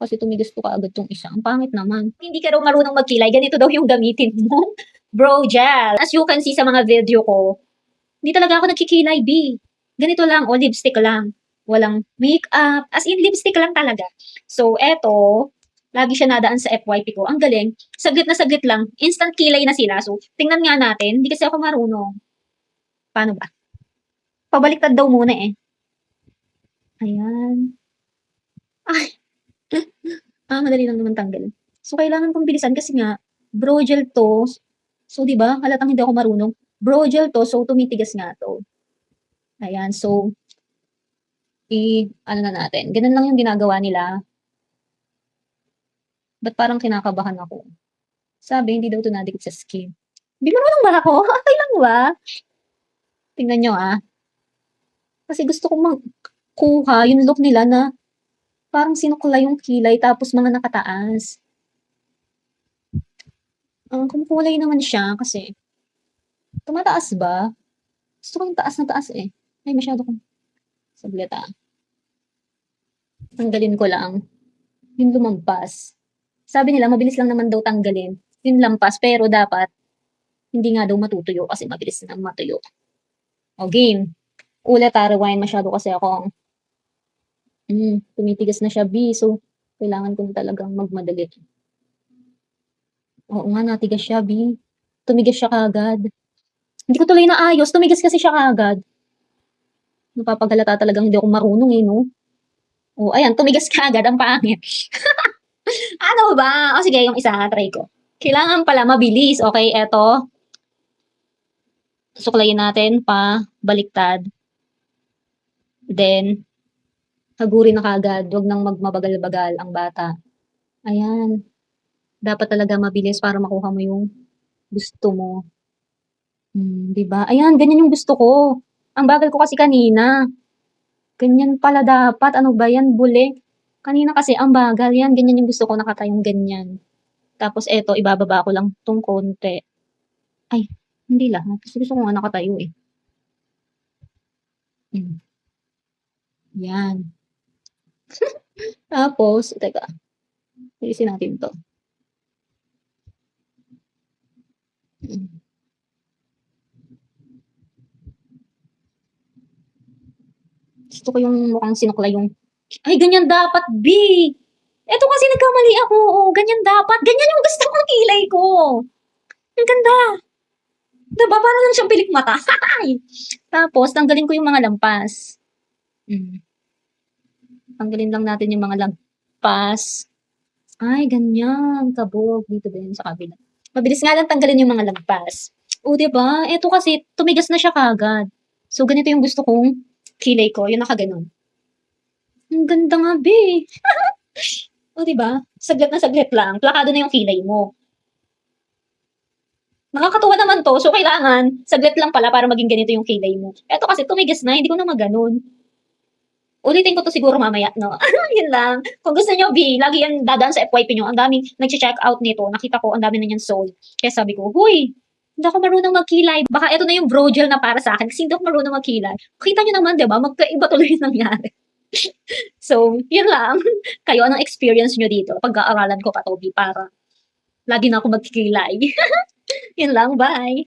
Kasi tumigas to kaagad tong isa. Ang pangit naman. Hindi ka raw marunong magkilay, ganito daw yung gamitin mo. Bro gel. As you can see sa mga video ko, hindi talaga ako nagkikilay, B. Ganito lang, o lipstick lang. Walang makeup. As in, lipstick lang talaga. So, eto, lagi siya nadaan sa FYP ko. Ang galing. Saglit na saglit lang. Instant kilay na sila. So, tingnan nga natin. Hindi kasi ako marunong. Paano ba? Pabaliktad daw muna eh. Ayan. Ay, madali lang naman tanggalin. So, kailangan kong bilisan kasi nga, bro gel to. So, di ba? Halatang hindi ako marunong. Bro gel to, so tumitigas nga to. Ayan, so, ano na natin. Ganun lang yung ginagawa nila. Ba't parang kinakabahan ako? Sabi, hindi daw ito nadikit sa skin. Hindi marunong ba ako? Okay lang ba? Tingnan nyo ah. Kasi gusto kong kuha yung look nila na parang sinukla yung kilay tapos mga nakataas. Kumukulay naman siya kasi tumataas ba? Gusto ko yung taas na taas eh. Ay, masyado kong saglit ah. Tanggalin ko lang. Yung lumampas. Sabi nila, mabilis lang naman daw tanggalin. Yung lampas, pero dapat hindi nga daw matutuyo kasi mabilis na matuyo. O, game. Ulit rewind. Masyado kasi akong tumitigas na siya, B. So, kailangan ko talagang magmadali. Oo nga, natigas siya, B. Tumigas siya kaagad. Hindi ko tuloy na ayos. Tumigas kasi siya kaagad. Napapagalata talagang hindi ako marunong eh, no? O, ayan, tumigas kaagad. Ang pangit. Ano ba? O, sige, yung isa, try ko. Kailangan pala mabilis. Okay, eto. Suklayin natin pa baliktad. Then, hagurin na kaagad. Huwag nang magmabagal-bagal ang bata. Ayan. Dapat talaga mabilis para makuha mo yung gusto mo. 'Di ba? Ayan, ganyan yung gusto ko. Ang bagal ko kasi kanina. Ganyan pala dapat. Ano ba yan, bule? Kanina kasi ang bagal yan. Ganyan yung gusto ko, nakatayong ganyan. Tapos eto, ibababa ko lang tong konti. Ay, hindi lahat. Kasi gusto ko nga nakatayo eh. Yan. Tapos, teka, ilisin natin to. Gusto ko yung mukhang sinukla yung, ay, ganyan dapat, B! Eto kasi nagkamali ako, oh, ganyan dapat. Ganyan yung gusto kong kilay ko. Ang ganda. Diba? Para lang siyang pilik mata. Tapos, tanggalin ko yung mga lampas. Tanggalin lang natin yung mga lampas. Ay, ganyan. Kabog. Dito din sa kabila. Mabilis nga lang tanggalin yung mga lampas. O, diba? Eto kasi, tumigas na siya kagad. So, ganito yung gusto kong kilay ko. Yung nakaganon. Ang ganda nga, be. O, diba? Saglit na saglit lang. Plakado na yung kilay mo. Nakakatuwa naman to. So, kailangan, saglit lang pala para maging ganito yung kilay mo. Eto kasi, tumigas na. Hindi ko na maganon. Ulitin ko to siguro mamaya, no? Yun lang. Kung gusto nyo, B, lagi yan dadaan sa FYP nyo. Ang daming nag-check out nito. Nakita ko, ang dami na yan sold. Kaya sabi ko, huy, hindi ako marunong magkilay. Baka ito na yung bro gel na para sa akin kasi hindi ako marunong magkilay. Kita nyo naman, di ba? Magkaiba tuloy yung nangyari. So, yun lang. Kayo, anong experience nyo dito? Pag-aaralan ko pa to, B, para lagi na ako magkikilay. Yun lang, bye!